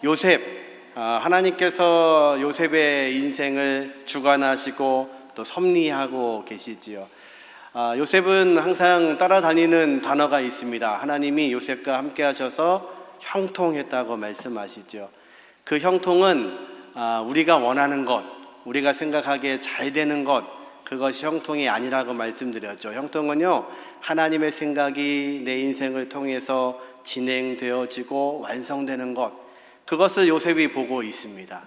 요셉, 하나님께서 요셉의 인생을 주관하시고 또 섭리하고 계시지요. 요셉은 항상 따라다니는 단어가 있습니다. 하나님이 요셉과 함께 하셔서 형통했다고 말씀하시죠. 그 형통은 우리가 원하는 것, 우리가 생각하기에 잘 되는 것, 그것이 형통이 아니라고 말씀드렸죠. 형통은요, 하나님의 생각이 내 인생을 통해서 진행되어지고 완성되는 것, 그것을 요셉이 보고 있습니다.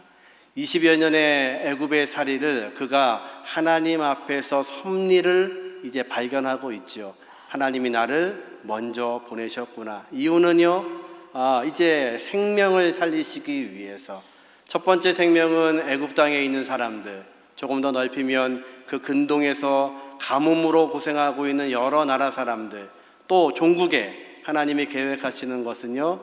20여 년의 애굽의 살이를 그가 하나님 앞에서 섭리를 이제 발견하고 있죠. 하나님이 나를 먼저 보내셨구나. 이유는요, 이제 생명을 살리시기 위해서. 첫 번째 생명은 애굽 땅에 있는 사람들, 조금 더 넓히면 그 근동에서 가뭄으로 고생하고 있는 여러 나라 사람들, 또 종국에 하나님이 계획하시는 것은요,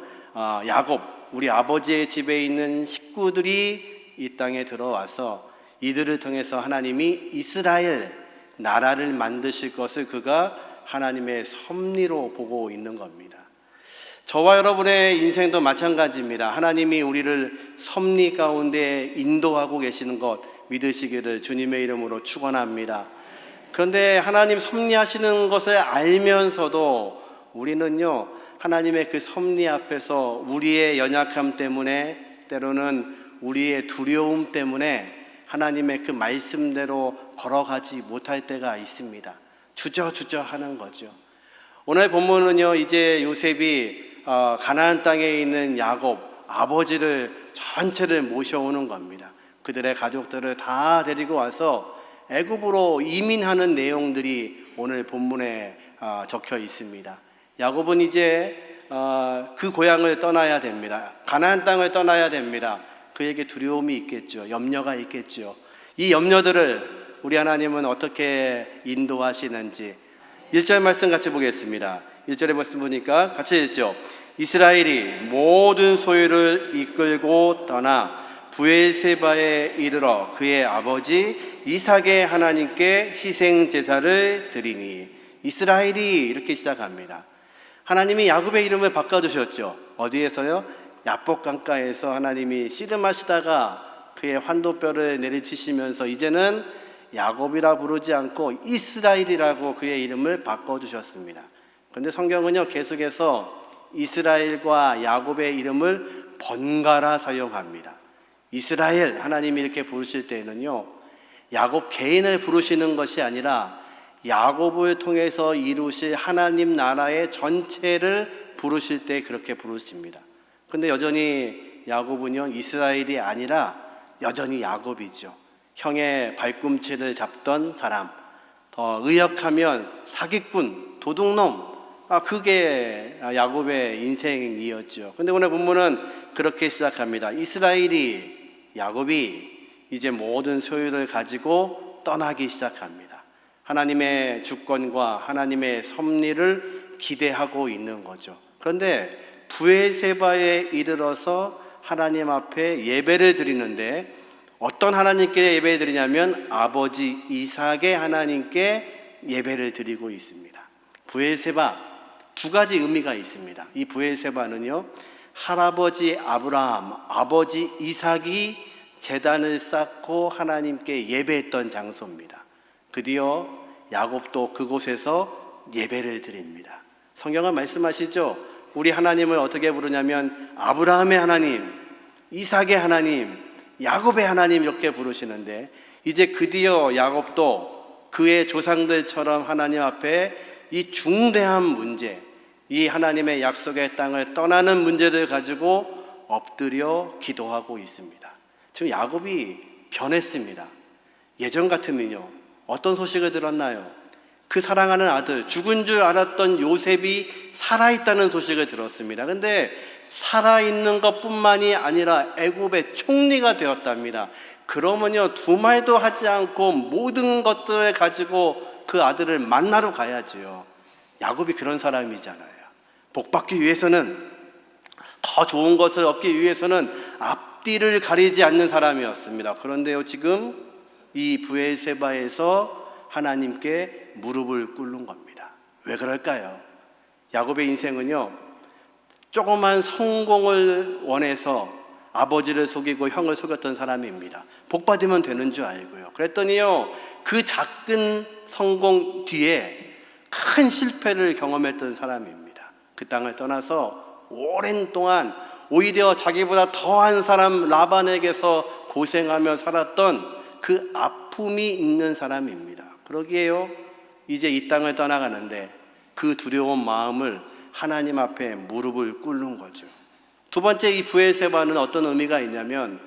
야곱, 우리 아버지의 집에 있는 식구들이 이 땅에 들어와서 이들을 통해서 하나님이 이스라엘 나라를 만드실 것을 그가 하나님의 섭리로 보고 있는 겁니다. 저와 여러분의 인생도 마찬가지입니다. 하나님이 우리를 섭리 가운데 인도하고 계시는 것 믿으시기를 주님의 이름으로 축원합니다. 그런데 하나님 섭리하시는 것을 알면서도 우리는요, 하나님의 그 섭리 앞에서 우리의 연약함 때문에, 때로는 우리의 두려움 때문에 하나님의 그 말씀대로 걸어가지 못할 때가 있습니다. 주저주저 하는 거죠. 오늘 본문은요, 이제 요셉이 가나안 땅에 있는 야곱 아버지를 전체를 모셔오는 겁니다. 그들의 가족들을 다 데리고 와서 애굽으로 이민하는 내용들이 오늘 본문에 적혀 있습니다. 야곱은 이제 그 고향을 떠나야 됩니다. 가나안 땅을 떠나야 됩니다. 그에게 두려움이 있겠죠. 염려가 있겠죠. 이 염려들을 우리 하나님은 어떻게 인도하시는지 1절 말씀 같이 보겠습니다. 1절의 말씀 보니까 같이 읽죠. 이스라엘이 모든 소유를 이끌고 떠나 브엘세바에 이르러 그의 아버지 이삭의 하나님께 희생 제사를 드리니. 이스라엘이 이렇게 시작합니다. 하나님이 야곱의 이름을 바꿔주셨죠. 어디에서요? 야복 강가에서 하나님이 씨름하시다가 그의 환도뼈를 내리치시면서 이제는 야곱이라 부르지 않고 이스라엘이라고 그의 이름을 바꿔주셨습니다. 그런데 성경은요, 계속해서 이스라엘과 야곱의 이름을 번갈아 사용합니다. 이스라엘, 하나님이 이렇게 부르실 때에는요, 야곱 개인을 부르시는 것이 아니라 야곱을 통해서 이루실 하나님 나라의 전체를 부르실 때 그렇게 부르십니다. 근데 여전히 야곱은요, 이스라엘이 아니라 여전히 야곱이죠. 형의 발꿈치를 잡던 사람, 더 의역하면 사기꾼, 도둑놈, 그게 야곱의 인생이었죠. 근데 오늘 본문은 그렇게 시작합니다. 이스라엘이, 야곱이 이제 모든 소유를 가지고 떠나기 시작합니다. 하나님의 주권과 하나님의 섭리를 기대하고 있는 거죠. 그런데 브엘세바에 이르러서 하나님 앞에 예배를 드리는데 어떤 하나님께 예배를 드리냐면 아버지 이삭의 하나님께 예배를 드리고 있습니다. 브엘세바, 두 가지 의미가 있습니다. 이 브엘세바는요, 할아버지 아브라함, 아버지 이삭이 제단을 쌓고 하나님께 예배했던 장소입니다. 드디어 야곱도 그곳에서 예배를 드립니다. 성경은 말씀하시죠. 우리 하나님을 어떻게 부르냐면 아브라함의 하나님, 이삭의 하나님, 야곱의 하나님 이렇게 부르시는데 이제 드디어 야곱도 그의 조상들처럼 하나님 앞에 이 중대한 문제, 이 하나님의 약속의 땅을 떠나는 문제를 가지고 엎드려 기도하고 있습니다. 지금 야곱이 변했습니다. 예전 같으면요, 어떤 소식을 들었나요? 그 사랑하는 아들, 죽은 줄 알았던 요셉이 살아있다는 소식을 들었습니다. 근데 살아있는 것뿐만이 아니라 애굽의 총리가 되었답니다. 그러면요, 두 말도 하지 않고 모든 것들을 가지고 그 아들을 만나러 가야지요. 야곱이 그런 사람이잖아요. 복받기 위해서는, 더 좋은 것을 얻기 위해서는 앞뒤를 가리지 않는 사람이었습니다. 그런데요, 지금 이 브엘세바에서 하나님께 무릎을 꿇는 겁니다. 왜 그럴까요? 야곱의 인생은요, 조그만 성공을 원해서 아버지를 속이고 형을 속였던 사람입니다. 복 받으면 되는 줄 알고요. 그랬더니요, 그 작은 성공 뒤에 큰 실패를 경험했던 사람입니다. 그 땅을 떠나서 오랜 동안 오히려 자기보다 더한 사람 라반에게서 고생하며 살았던 그 아픔이 있는 사람입니다. 그러기에요, 이제 이 땅을 떠나가는데 그 두려운 마음을 하나님 앞에 무릎을 꿇는 거죠. 두 번째, 이 브엘세바는 어떤 의미가 있냐면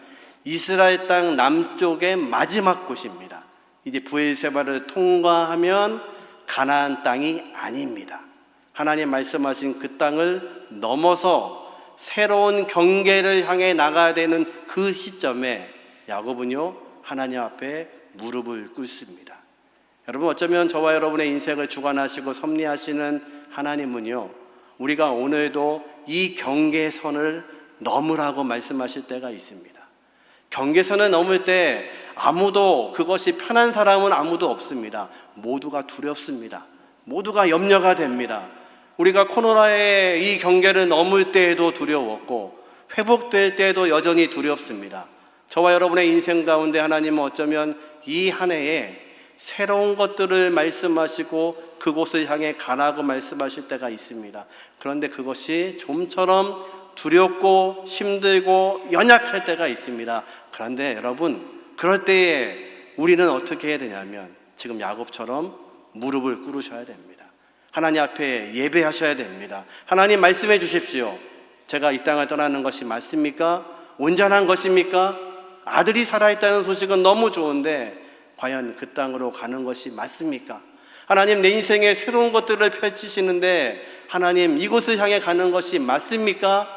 이스라엘 땅 남쪽의 마지막 곳입니다. 이제 브엘세바를 통과하면 가나안 땅이 아닙니다. 하나님 말씀하신 그 땅을 넘어서 새로운 경계를 향해 나가야 되는 그 시점에 야곱은요, 하나님 앞에 무릎을 꿇습니다. 여러분, 어쩌면 저와 여러분의 인생을 주관하시고 섭리하시는 하나님은요, 우리가 오늘도 이 경계선을 넘으라고 말씀하실 때가 있습니다. 경계선을 넘을 때 아무도, 그것이 편한 사람은 아무도 없습니다. 모두가 두렵습니다. 모두가 염려가 됩니다. 우리가 코로나의 이 경계를 넘을 때에도 두려웠고 회복될 때에도 여전히 두렵습니다. 저와 여러분의 인생 가운데 하나님은 어쩌면 이 한 해에 새로운 것들을 말씀하시고 그곳을 향해 가라고 말씀하실 때가 있습니다. 그런데 그것이 좀처럼 두렵고 힘들고 연약할 때가 있습니다. 그런데 여러분, 그럴 때에 우리는 어떻게 해야 되냐면 지금 야곱처럼 무릎을 꿇으셔야 됩니다. 하나님 앞에 예배하셔야 됩니다. 하나님, 말씀해 주십시오. 제가 이 땅을 떠나는 것이 맞습니까? 온전한 것입니까? 아들이 살아있다는 소식은 너무 좋은데 과연 그 땅으로 가는 것이 맞습니까? 하나님, 내 인생에 새로운 것들을 펼치시는데 하나님, 이곳을 향해 가는 것이 맞습니까?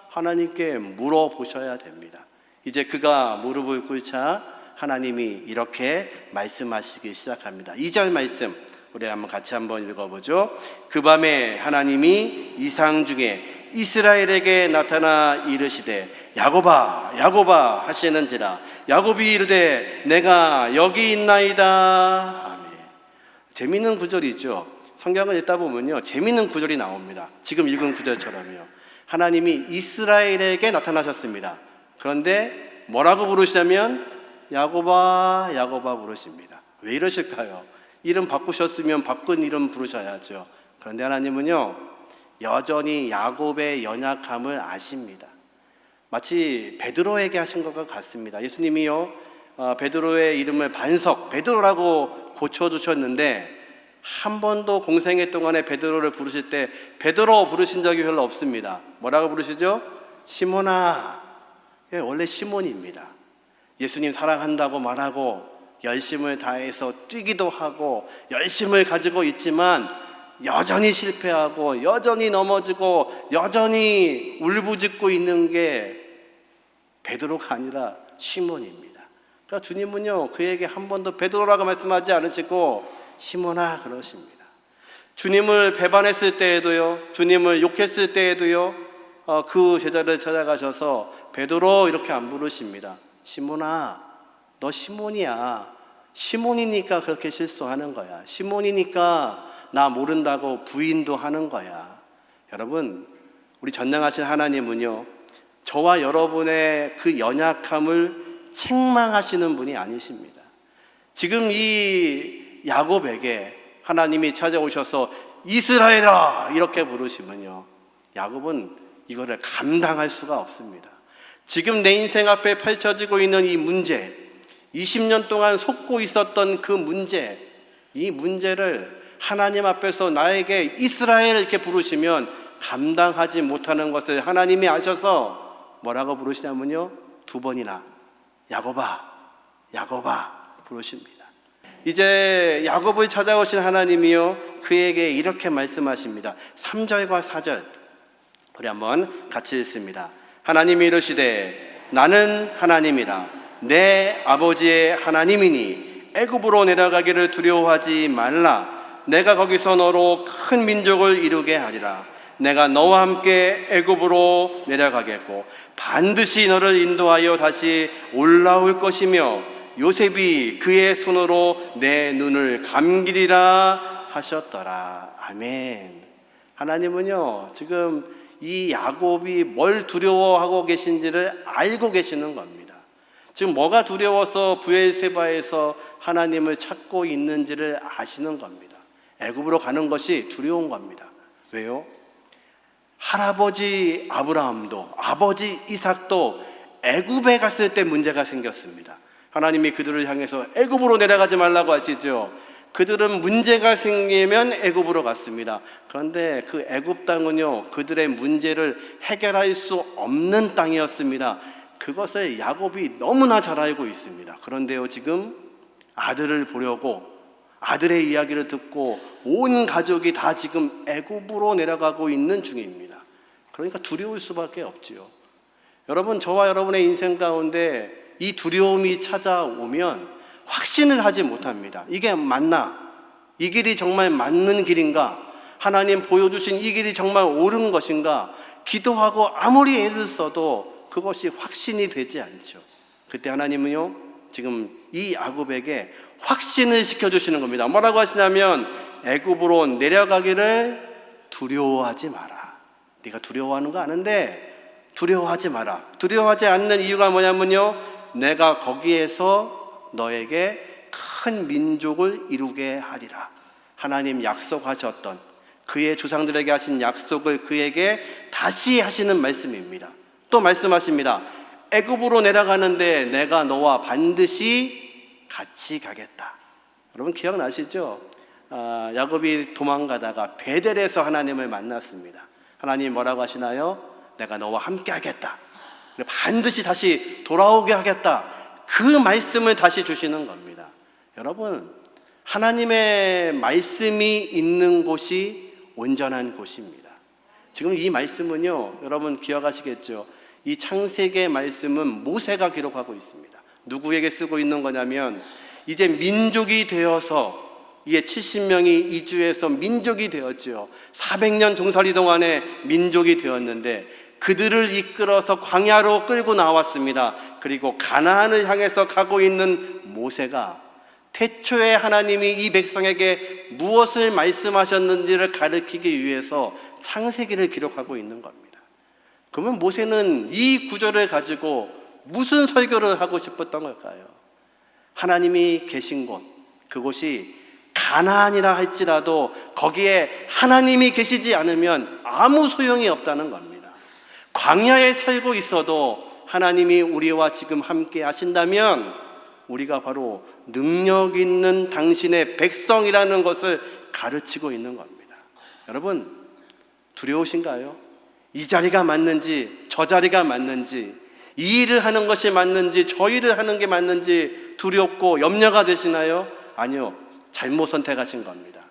하나님께 물어보셔야 됩니다. 이제 그가 무릎을 꿇자 하나님이 이렇게 말씀하시기 시작합니다. 2절 말씀 우리 같이 한번 읽어보죠. 그 밤에 하나님이 이상 중에 이스라엘에게 나타나 이르시되 야곱아 야곱아 하시는지라. 야곱이 이르되 내가 여기 있나이다. 아멘. 재미있는 구절이죠. 성경을 읽다 보면요, 재미있는 구절이 나옵니다. 지금 읽은 구절처럼요. 하나님이 이스라엘에게 나타나셨습니다. 그런데 뭐라고 부르시냐면 야곱아 야곱아 부르십니다. 왜 이러실까요? 이름 바꾸셨으면 바꾼 이름 부르셔야죠. 그런데 하나님은요, 여전히 야곱의 연약함을 아십니다. 마치 베드로에게 하신 것과 같습니다. 예수님이요, 베드로의 이름을 반석 베드로라고 고쳐주셨는데 한 번도 공생애 동안에 베드로를 부르실 때 베드로 부르신 적이 별로 없습니다. 뭐라고 부르시죠? 시몬아. 원래 시몬입니다. 예수님 사랑한다고 말하고 열심을 다해서 뛰기도 하고 열심을 가지고 있지만 여전히 실패하고 여전히 넘어지고 여전히 울부짖고 있는 게 베드로가 아니라 시몬입니다. 그러니까 주님은요, 그에게 한 번도 베드로라고 말씀하지 않으시고 시몬아 그러십니다. 주님을 배반했을 때에도요, 주님을 욕했을 때에도요, 그 제자를 찾아가셔서 베드로 이렇게 안 부르십니다. 시몬아, 너 시몬이야. 시몬이니까 그렇게 실수하는 거야. 시몬이니까 나 모른다고 부인도 하는 거야. 여러분, 우리 전능하신 하나님은요, 저와 여러분의 그 연약함을 책망하시는 분이 아니십니다. 지금 이 야곱에게 하나님이 찾아오셔서 이스라엘아 이렇게 부르시면요, 야곱은 이거를 감당할 수가 없습니다. 지금 내 인생 앞에 펼쳐지고 있는 이 문제, 20년 동안 속고 있었던 그 문제, 이 문제를 하나님 앞에서 나에게 이스라엘 이렇게 부르시면 감당하지 못하는 것을 하나님이 아셔서 뭐라고 부르시냐면요, 2번이나 야곱아 야곱아 부르십니다. 이제 야곱을 찾아오신 하나님이요, 그에게 이렇게 말씀하십니다. 3절과 4절 우리 한번 같이 읽습니다. 하나님이 이르시되 나는 하나님이라. 내 아버지의 하나님이니 애굽으로 내려가기를 두려워하지 말라. 내가 거기서 너로 큰 민족을 이루게 하리라. 내가 너와 함께 애굽으로 내려가겠고 반드시 너를 인도하여 다시 올라올 것이며 요셉이 그의 손으로 내 눈을 감기리라 하셨더라. 아멘. 하나님은요, 지금 이 야곱이 뭘 두려워하고 계신지를 알고 계시는 겁니다. 지금 뭐가 두려워서 브엘세바에서 하나님을 찾고 있는지를 아시는 겁니다. 애굽으로 가는 것이 두려운 겁니다. 왜요? 할아버지 아브라함도 아버지 이삭도 애굽에 갔을 때 문제가 생겼습니다. 하나님이 그들을 향해서 애굽으로 내려가지 말라고 하시죠. 그들은 문제가 생기면 애굽으로 갔습니다. 그런데 그 애굽 땅은요, 그들의 문제를 해결할 수 없는 땅이었습니다. 그것을 야곱이 너무나 잘 알고 있습니다. 그런데요, 지금 아들을 보려고 아들의 이야기를 듣고 온 가족이 다 지금 애굽으로 내려가고 있는 중입니다. 그러니까 두려울 수밖에 없지요. 여러분, 저와 여러분의 인생 가운데 이 두려움이 찾아오면 확신을 하지 못합니다. 이게 맞나? 이 길이 정말 맞는 길인가? 하나님 보여주신 이 길이 정말 옳은 것인가? 기도하고 아무리 애를 써도 그것이 확신이 되지 않죠. 그때 하나님은요, 지금 이 야곱에게 확신을 시켜주시는 겁니다. 뭐라고 하시냐면, 애굽으로 내려가기를 두려워하지 마라. 네가 두려워하는 거 아는데 두려워하지 마라. 두려워하지 않는 이유가 뭐냐면요, 내가 거기에서 너에게 큰 민족을 이루게 하리라. 하나님 약속하셨던, 그의 조상들에게 하신 약속을 그에게 다시 하시는 말씀입니다. 또 말씀하십니다. 애굽으로 내려가는데 내가 너와 반드시 같이 가겠다. 여러분 기억나시죠? 야곱이 도망가다가 베델에서 하나님을 만났습니다. 하나님 뭐라고 하시나요? 내가 너와 함께 하겠다. 반드시 다시 돌아오게 하겠다. 그 말씀을 다시 주시는 겁니다. 여러분, 하나님의 말씀이 있는 곳이 온전한 곳입니다. 지금 이 말씀은요, 여러분 기억하시겠죠? 이 창세기의 말씀은 모세가 기록하고 있습니다. 누구에게 쓰고 있는 거냐면, 이제 민족이 되어서 이게 70명이 이주해서 민족이 되었죠. 400년 종살이 동안에 민족이 되었는데 그들을 이끌어서 광야로 끌고 나왔습니다. 그리고 가나안을 향해서 가고 있는 모세가 태초에 하나님이 이 백성에게 무엇을 말씀하셨는지를 가르치기 위해서 창세기를 기록하고 있는 겁니다. 그러면 모세는 이 구절을 가지고 무슨 설교를 하고 싶었던 걸까요? 하나님이 계신 곳, 그곳이 가나안이라 할지라도 거기에 하나님이 계시지 않으면 아무 소용이 없다는 겁니다. 광야에 살고 있어도 하나님이 우리와 지금 함께 하신다면 우리가 바로 능력 있는 당신의 백성이라는 것을 가르치고 있는 겁니다. 여러분, 두려우신가요? 이 자리가 맞는지 저 자리가 맞는지, 이 일을 하는 것이 맞는지 저 일을 하는 게 맞는지 두렵고 염려가 되시나요? 아니요, 잘못 선택하신 겁니다.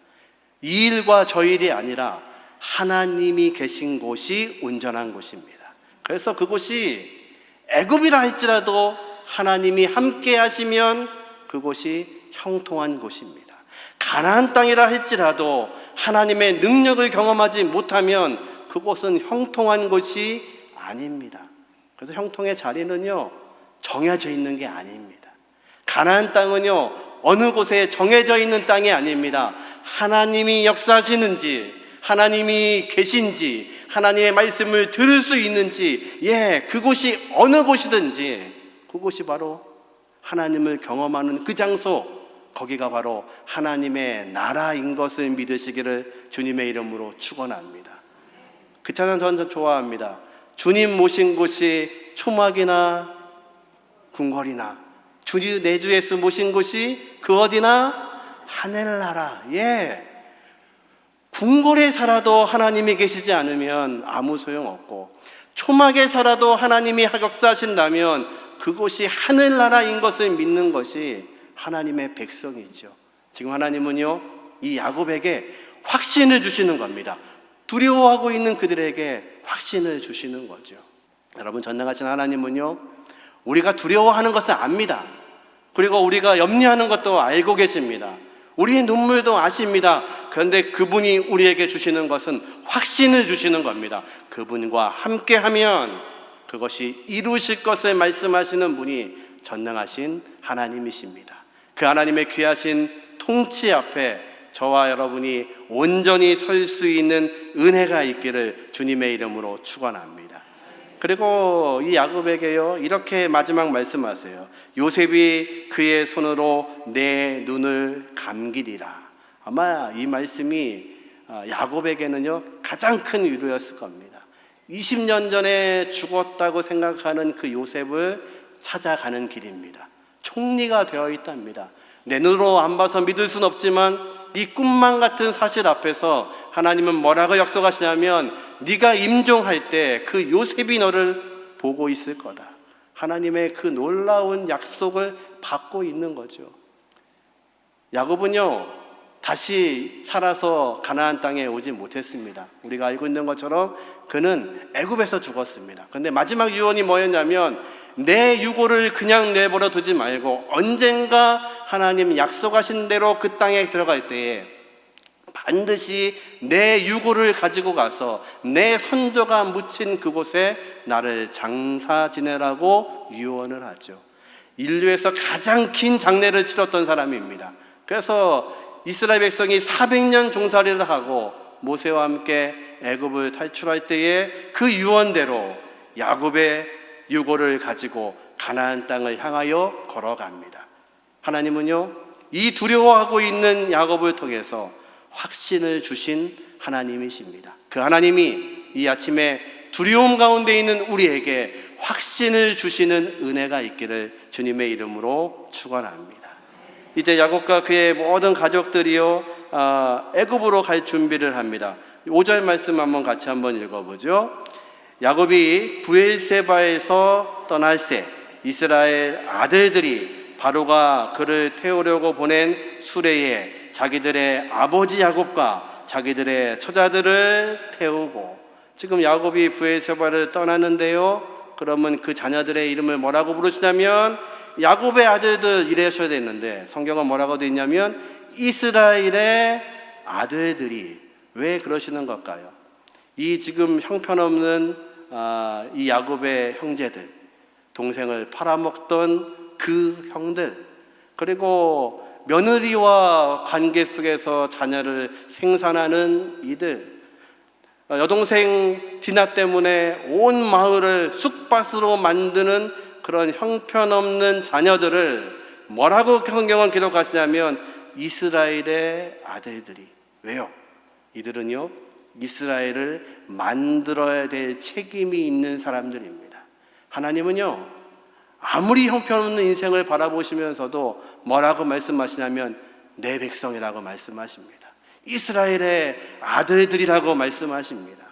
이 일과 저 일이 아니라 하나님이 계신 곳이 온전한 곳입니다. 그래서 그곳이 애굽이라 할지라도 하나님이 함께 하시면 그곳이 형통한 곳입니다. 가나안 땅이라 할지라도 하나님의 능력을 경험하지 못하면 그곳은 형통한 곳이 아닙니다. 그래서 형통의 자리는요, 정해져 있는 게 아닙니다. 가나안 땅은요, 어느 곳에 정해져 있는 땅이 아닙니다. 하나님이 역사하시는지, 하나님이 계신지, 하나님의 말씀을 들을 수 있는지, 그곳이 어느 곳이든지 그곳이 바로 하나님을 경험하는 그 장소, 거기가 바로 하나님의 나라인 것을 믿으시기를 주님의 이름으로 축원합니다. 그 찬양 저는 좋아합니다. 주님 모신 곳이 초막이나 궁궐이나, 주님 내 주 예수 모신 곳이 그 어디나 하늘나라. 궁궐에 살아도 하나님이 계시지 않으면 아무 소용없고, 초막에 살아도 하나님이 역사하신다면 그곳이 하늘나라인 것을 믿는 것이 하나님의 백성이죠. 지금 하나님은요, 이 야곱에게 확신을 주시는 겁니다. 두려워하고 있는 그들에게 확신을 주시는 거죠. 여러분, 전능하신 하나님은요, 우리가 두려워하는 것을 압니다. 그리고 우리가 염려하는 것도 알고 계십니다. 우리의 눈물도 아십니다. 그런데 그분이 우리에게 주시는 것은 확신을 주시는 겁니다. 그분과 함께하면 그것이 이루실 것을 말씀하시는 분이 전능하신 하나님이십니다. 그 하나님의 귀하신 통치 앞에 저와 여러분이 온전히 설 수 있는 은혜가 있기를 주님의 이름으로 축원합니다. 그리고 이 야곱에게요, 이렇게 마지막 말씀하세요. 요셉이 그의 손으로 내 눈을 감기리라. 아마 이 말씀이 야곱에게는요 가장 큰 위로였을 겁니다. 20년 전에 죽었다고 생각하는 그 요셉을 찾아가는 길입니다. 총리가 되어 있답니다. 내 눈으로 안 봐서 믿을 수는 없지만 이 꿈만 같은 사실 앞에서 하나님은 뭐라고 약속하시냐면 네가 임종할 때 그 요셉이 너를 보고 있을 거다. 하나님의 그 놀라운 약속을 받고 있는 거죠. 야곱은요 다시 살아서 가나안 땅에 오지 못했습니다. 우리가 알고 있는 것처럼 그는 애굽에서 죽었습니다. 그런데 마지막 유언이 뭐였냐면 내 유고를 그냥 내버려 두지 말고 언젠가 하나님 약속하신 대로 그 땅에 들어갈 때에 반드시 내 유고를 가지고 가서 내 선조가 묻힌 그곳에 나를 장사 지내라고 유언을 하죠. 인류에서 가장 긴 장례를 치렀던 사람입니다. 그래서 이스라엘 백성이 400년 종살이를 하고 모세와 함께 애굽을 탈출할 때에 그 유언대로 야곱의 유고를 가지고 가나안 땅을 향하여 걸어갑니다. 하나님은요 이 두려워하고 있는 야곱을 통해서 확신을 주신 하나님이십니다. 그 하나님이 이 아침에 두려움 가운데 있는 우리에게 확신을 주시는 은혜가 있기를 주님의 이름으로 축원합니다. 이제 야곱과 그의 모든 가족들이요 애굽으로 갈 준비를 합니다. 5절 말씀 같이 한번 읽어보죠. 야곱이 브엘세바에서 떠날새 이스라엘 아들들이 바로가 그를 태우려고 보낸 수레에 자기들의 아버지 야곱과 자기들의 처자들을 태우고, 지금 야곱이 브엘세바를 떠났는데요, 그러면 그 자녀들의 이름을 뭐라고 부르시냐면 야곱의 아들들 이래셔야 되는데 성경은 뭐라고 되어 있냐면 이스라엘의 아들들이. 왜 그러시는 걸까요? 이 지금 형편없는 이 야곱의 형제들, 동생을 팔아먹던 그 형들, 그리고 며느리와 관계 속에서 자녀를 생산하는 이들, 여동생 디나 때문에 온 마을을 쑥밭으로 만드는 그런 형편없는 자녀들을 뭐라고 성경은 기록하시냐면 이스라엘의 아들들이. 왜요? 이들은요 이스라엘을 만들어야 될 책임이 있는 사람들입니다. 하나님은요 아무리 형편없는 인생을 바라보시면서도 뭐라고 말씀하시냐면 내 백성이라고 말씀하십니다. 이스라엘의 아들들이라고 말씀하십니다.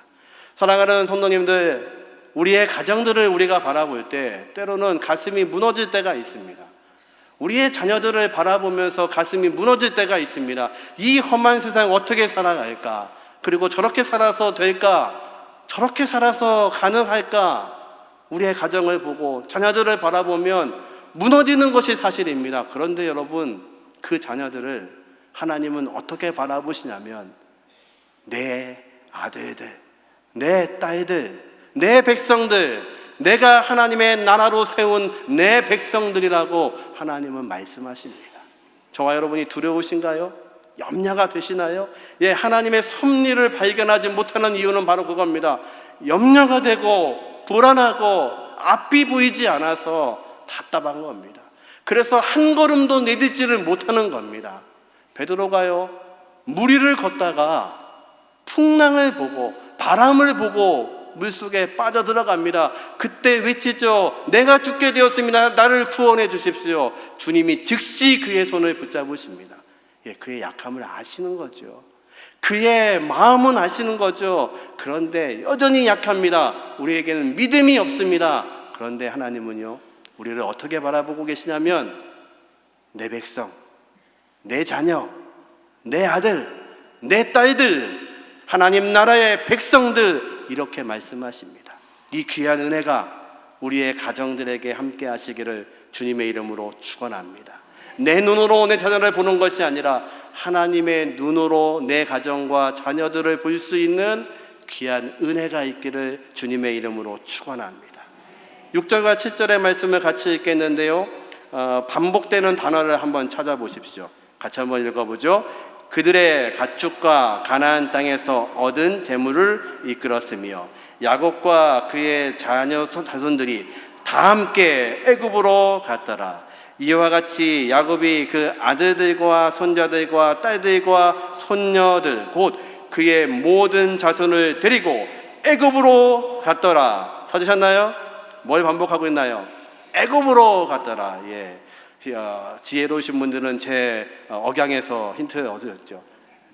사랑하는 성도님들, 우리의 가정들을 우리가 바라볼 때 때로는 가슴이 무너질 때가 있습니다. 우리의 자녀들을 바라보면서 가슴이 무너질 때가 있습니다. 이 험한 세상 어떻게 살아갈까? 그리고 저렇게 살아서 될까? 저렇게 살아서 가능할까? 우리의 가정을 보고 자녀들을 바라보면 무너지는 것이 사실입니다. 그런데 여러분, 그 자녀들을 하나님은 어떻게 바라보시냐면 내 아들들, 내 딸들, 내 백성들, 내가 하나님의 나라로 세운 내 백성들이라고 하나님은 말씀하십니다. 저와 여러분이 두려우신가요? 염려가 되시나요? 예, 하나님의 섭리를 발견하지 못하는 이유는 바로 그겁니다. 염려가 되고 불안하고 앞이 보이지 않아서 답답한 겁니다. 그래서 한 걸음도 내딛지를 못하는 겁니다. 베드로가요 무리를 걷다가 풍랑을 보고 바람을 보고 물속에 빠져들어갑니다. 그때 외치죠. 내가 죽게 되었습니다. 나를 구원해 주십시오. 주님이 즉시 그의 손을 붙잡으십니다. 예, 그의 약함을 아시는 거죠. 그의 마음은 아시는 거죠. 그런데 여전히 약합니다. 우리에게는 믿음이 없습니다. 그런데 하나님은요 우리를 어떻게 바라보고 계시냐면 내 백성, 내 자녀, 내 아들, 내 딸들, 하나님 나라의 백성들, 이렇게 말씀하십니다. 이 귀한 은혜가 우리의 가정들에게 함께 하시기를 주님의 이름으로 축원합니다. 내 눈으로 내 자녀를 보는 것이 아니라 하나님의 눈으로 내 가정과 자녀들을 볼 수 있는 귀한 은혜가 있기를 주님의 이름으로 축원합니다. 6절과 7절의 말씀을 같이 읽겠는데요, 반복되는 단어를 한번 찾아보십시오. 같이 한번 읽어보죠. 그들의 가축과 가나안 땅에서 얻은 재물을 이끌었으며 야곱과 그의 자손들이 다 함께 애굽으로 갔더라. 이와 같이 야곱이 그 아들들과 손자들과 딸들과 손녀들 곧 그의 모든 자손을 데리고 애굽으로 갔더라. 찾으셨나요? 뭘 반복하고 있나요? 애굽으로 갔더라. 지혜로우신 분들은 제 억양에서 힌트를 얻으셨죠.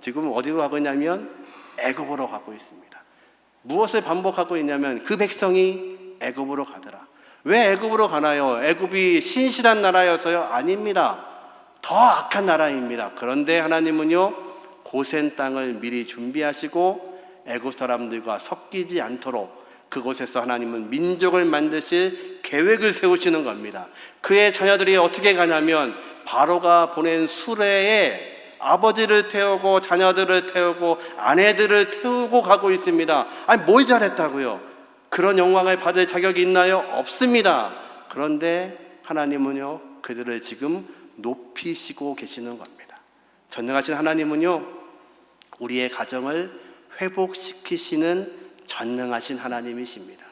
지금 어디로 가고 있냐면 애굽으로 가고 있습니다. 무엇을 반복하고 있냐면 그 백성이 애굽으로 가더라. 왜 애굽으로 가나요? 애굽이 신실한 나라여서요? 아닙니다. 더 악한 나라입니다. 그런데 하나님은요, 고센 땅을 미리 준비하시고 애굽 사람들과 섞이지 않도록 그곳에서 하나님은 민족을 만드실 계획을 세우시는 겁니다. 그의 자녀들이 어떻게 가냐면 바로가 보낸 수레에 아버지를 태우고 자녀들을 태우고 아내들을 태우고 가고 있습니다. 아니, 뭘 잘했다고요? 그런 영광을 받을 자격이 있나요? 없습니다. 그런데 하나님은요, 그들을 지금 높이시고 계시는 겁니다. 전능하신 하나님은요, 우리의 가정을 회복시키시는 전능하신 하나님이십니다.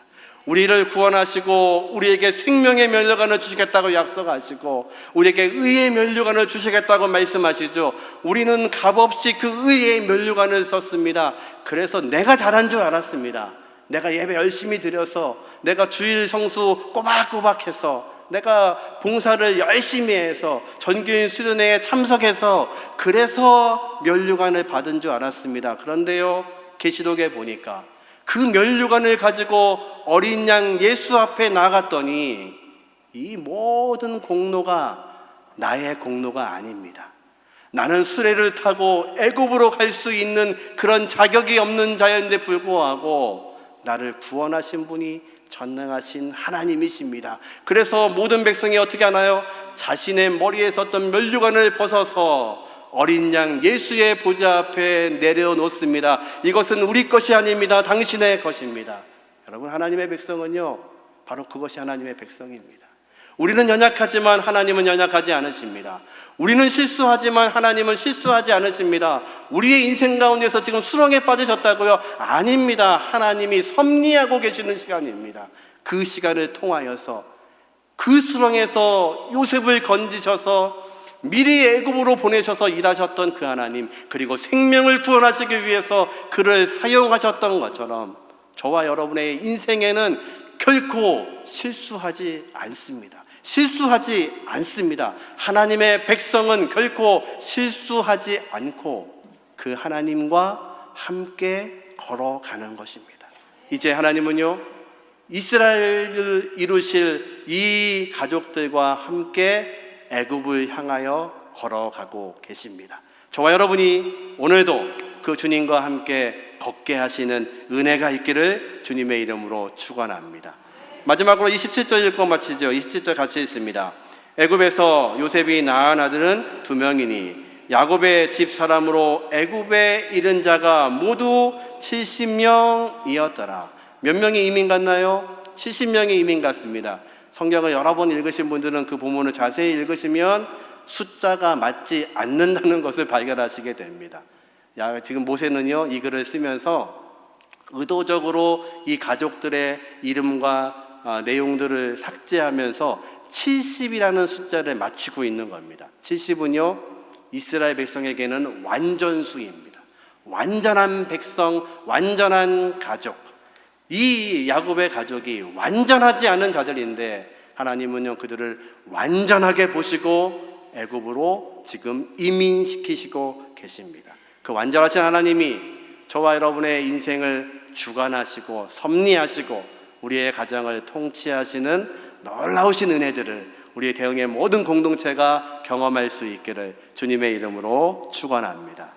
우리를 구원하시고 우리에게 생명의 면류관을 주시겠다고 약속하시고 우리에게 의의 면류관을 주시겠다고 말씀하시죠. 우리는 값없이 그 의의 면류관을 썼습니다. 그래서 내가 잘한 줄 알았습니다. 내가 예배 열심히 드려서, 내가 주일 성수 꼬박꼬박 해서, 내가 봉사를 열심히 해서, 전교인 수련회에 참석해서, 그래서 면류관을 받은 줄 알았습니다. 그런데요, 계시록에 보니까 그 면류관을 가지고 어린 양 예수 앞에 나갔더니 이 모든 공로가 나의 공로가 아닙니다. 나는 수레를 타고 애굽으로 갈 수 있는 그런 자격이 없는 자였는데 불구하고 나를 구원하신 분이 전능하신 하나님이십니다. 그래서 모든 백성이 어떻게 하나요? 자신의 머리에 섰던 면류관을 벗어서 어린 양 예수의 보좌 앞에 내려놓습니다. 이것은 우리 것이 아닙니다. 당신의 것입니다. 여러분, 하나님의 백성은요, 바로 그것이 하나님의 백성입니다. 우리는 연약하지만 하나님은 연약하지 않으십니다. 우리는 실수하지만 하나님은 실수하지 않으십니다. 우리의 인생 가운데서 지금 수렁에 빠지셨다고요? 아닙니다. 하나님이 섭리하고 계시는 시간입니다. 그 시간을 통하여서 그 수렁에서 요셉을 건지셔서 미리 애굽으로 보내셔서 일하셨던 그 하나님, 그리고 생명을 구원하시기 위해서 그를 사용하셨던 것처럼 저와 여러분의 인생에는 결코 실수하지 않습니다. 실수하지 않습니다. 하나님의 백성은 결코 실수하지 않고 그 하나님과 함께 걸어가는 것입니다. 이제 하나님은요, 이스라엘을 이루실 이 가족들과 함께 애굽을 향하여 걸어가고 계십니다. 저와 여러분이 오늘도 그 주님과 함께 걷게 하시는 은혜가 있기를 주님의 이름으로 축원합니다. 마지막으로 27절 읽고 마치죠. 27절 같이 읽습니다. 애굽에서 요셉이 낳은 아들은 2명이니 야곱의 집 사람으로 애굽에 이른 자가 모두 70명이었더라. 몇 명이 이민 갔나요? 70명이 이민 갔습니다. 성경을 여러 번 읽으신 분들은 그 본문을 자세히 읽으시면 숫자가 맞지 않는다는 것을 발견하시게 됩니다. 지금 모세는요, 이 글을 쓰면서 의도적으로 이 가족들의 이름과 내용들을 삭제하면서 70이라는 숫자를 맞추고 있는 겁니다. 70은요, 이스라엘 백성에게는 완전수입니다. 완전한 백성, 완전한 가족. 이 야곱의 가족이 완전하지 않은 자들인데 하나님은요, 그들을 완전하게 보시고 애굽으로 지금 이민시키시고 계십니다. 그 완전하신 하나님이 저와 여러분의 인생을 주관하시고 섭리하시고 우리의 가정을 통치하시는 놀라우신 은혜들을 우리의 대흥의 모든 공동체가 경험할 수 있기를 주님의 이름으로 축원합니다.